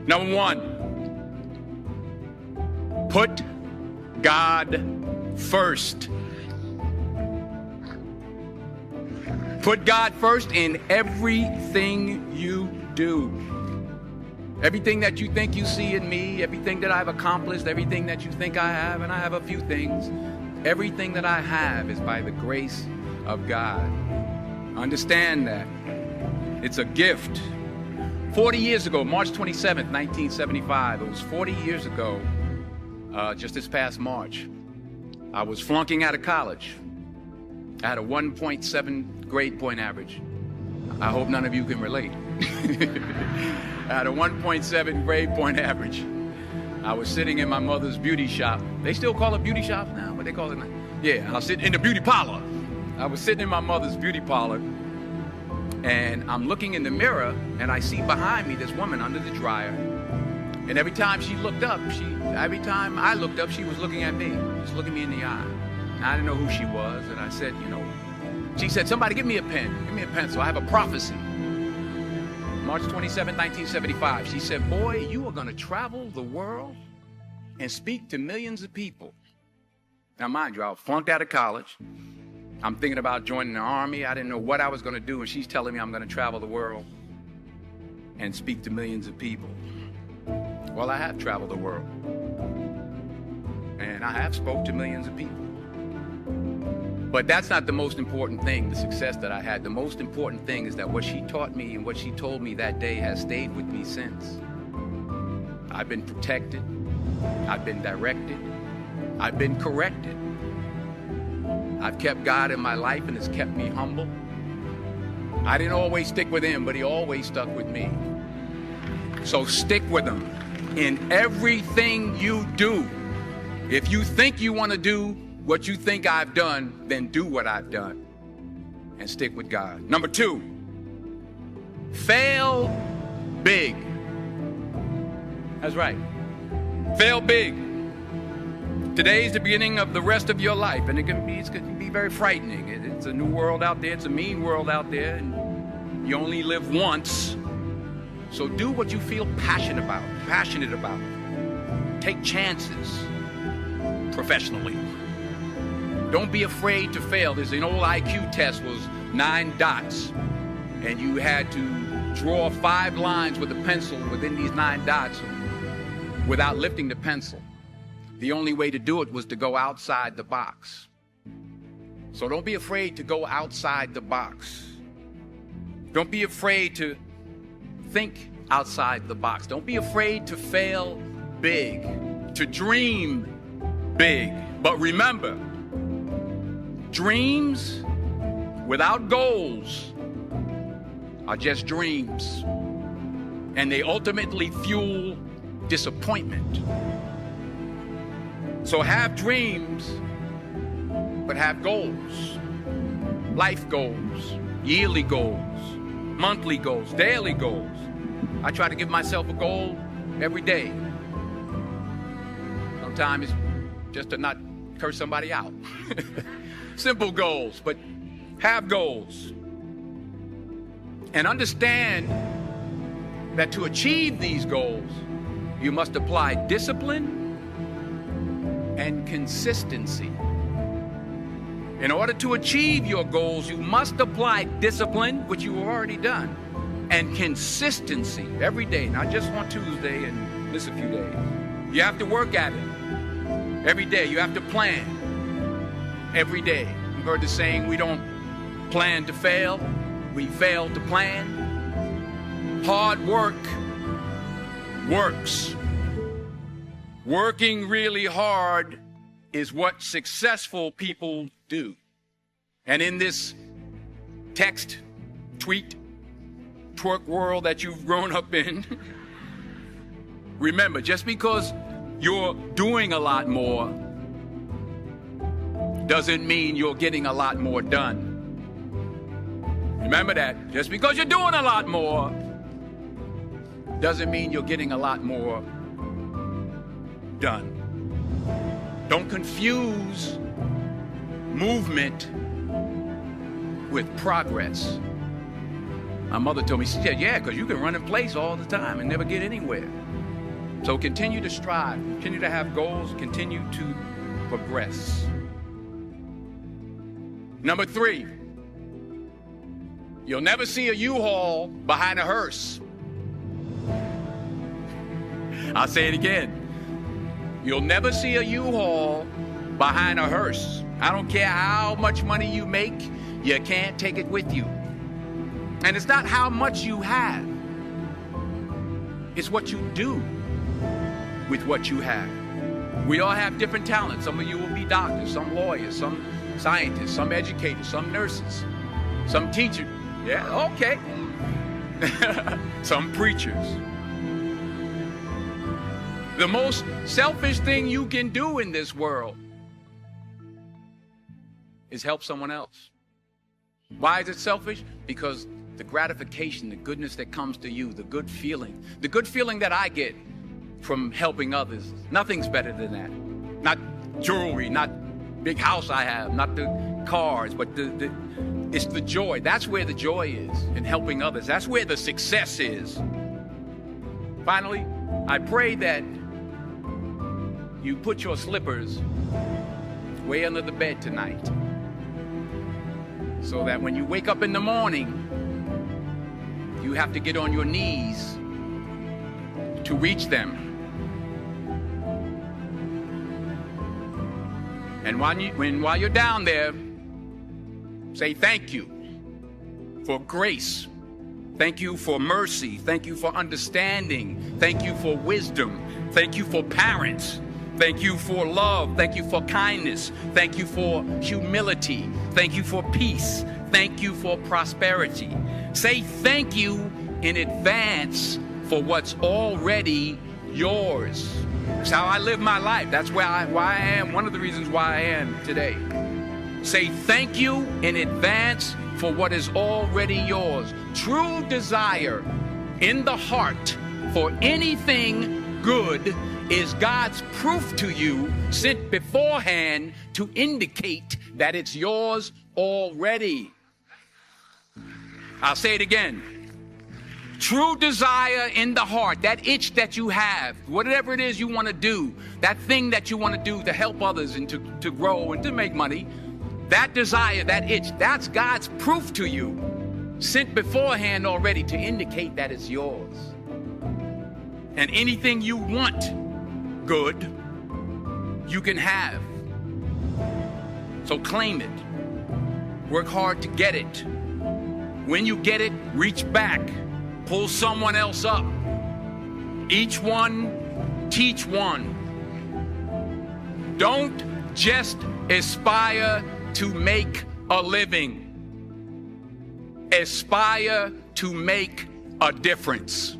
Number one, put God first. Put God first in everything you do. Everything that you think you see in me, everything that I've accomplished, everything that you think I have, and I have a few things, everything that I have is by the grace of God. Understand that. It's a gift. 40 years ago, March 27th, 1975, it was 40 years ago, just this past March, I was flunking out of college. I had a 1.7 grade point average. I hope none of you can relate. I had a 1.7 grade point average. I was sitting in my mother's beauty shop. They still call it beauty shop now? What they call it now? Yeah, I was sitting in the beauty parlor. I was sitting in my mother's beauty parlor, and I'm looking in the mirror, and I see behind me this woman under the dryer. And every time she looked up, every time I looked up, she was looking at me, just looking me in the eye. And I didn't know who she was, and I said, she said, somebody give me a pen, give me a pencil, I have a prophecy. March 27, 1975, she said, boy, you are gonna travel the world and speak to millions of people. Now mind you, I was flunked out of college. I'm thinking about joining the army. I didn't know what I was gonna do, and she's telling me I'm gonna travel the world and speak to millions of people. Well, I have traveled the world, and I have spoke to millions of people. But that's not the most important thing, the success that I had. The most important thing is that what she taught me and what she told me that day has stayed with me since. I've been protected, I've been directed, I've been corrected. I've kept God in my life, and it's kept me humble. I didn't always stick with him, but he always stuck with me. So stick with him in everything you do. If you think you want to do what you think I've done, then do what I've done and stick with God. Number two, fail big. That's right. Fail big. Today's the beginning of the rest of your life, and it can be very frightening. It's a new world out there. It's a mean world out there, and you only live once. So do what you feel passionate about. Take chances professionally. Don't be afraid to fail. There's an old IQ test, was 9 dots, and you had to draw 5 lines with a pencil within these 9 dots without lifting the pencil. The only way to do it was to go outside the box. So don't be afraid to go outside the box. Don't be afraid to think outside the box. Don't be afraid to fail big, to dream big. But remember, dreams without goals are just dreams, and they ultimately fuel disappointment. So have dreams, but have goals. Life goals, yearly goals, monthly goals, daily goals. I try to give myself a goal every day. Sometimes it's just to not curse somebody out. Simple goals, but have goals. And understand that to achieve these goals, you must apply discipline and consistency. In order to achieve your goals, you must apply discipline, which you've already done, and consistency every day, not just on Tuesday and miss a few days. You have to work at it every day. You have to plan every day. You heard the saying, we don't plan to fail, we fail to plan. Hard work works. Working really hard is what successful people do. And in this text, tweet, twerk world that you've grown up in, remember, just because you're doing a lot more doesn't mean you're getting a lot more done. Remember that. Just because you're doing a lot more doesn't mean you're getting a lot more done. Don't confuse movement with progress. My mother told me, she said, yeah, because you can run in place all the time and never get anywhere. So continue to strive, continue to have goals, continue to progress. Number 3, you'll never see a U-Haul behind a hearse. I'll say it again. You'll never see a U-Haul behind a hearse. I don't care how much money you make, you can't take it with you. And it's not how much you have. It's what you do with what you have. We all have different talents. Some of you will be doctors, some lawyers, some scientists, some educators, some nurses, some teachers. Yeah, okay. Some preachers. The most selfish thing you can do in this world is help someone else. Why is it selfish? Because the gratification, the goodness that comes to you, the good feeling that I get from helping others, nothing's better than that. Not jewelry, not big house I have, not the cars, but it's the joy. That's where the joy is, in helping others. That's where the success is. Finally, I pray that you put your slippers way under the bed tonight, so that when you wake up in the morning, you have to get on your knees to reach them. And while you're down there, say thank you for grace. Thank you for mercy. Thank you for understanding. Thank you for wisdom. Thank you for parents. Thank you for love. Thank you for kindness. Thank you for humility. Thank you for peace. Thank you for prosperity. Say thank you in advance for what's already yours. That's how I live my life. That's why I am, one of the reasons why I am today. Say thank you in advance for what is already yours. True desire in the heart for anything good is God's proof to you, sent beforehand to indicate that it's yours already. I'll say it again. True desire in the heart, that itch that you have, whatever it is you want to do, that thing that you want to do to help others and to grow and to make money, that desire, that itch, that's God's proof to you, sent beforehand already to indicate that it's yours. And anything you want good, you can have. So claim it. Work hard to get it. When you get it, reach back. Pull someone else up. Each one, teach one. Don't just aspire to make a living. Aspire to make a difference.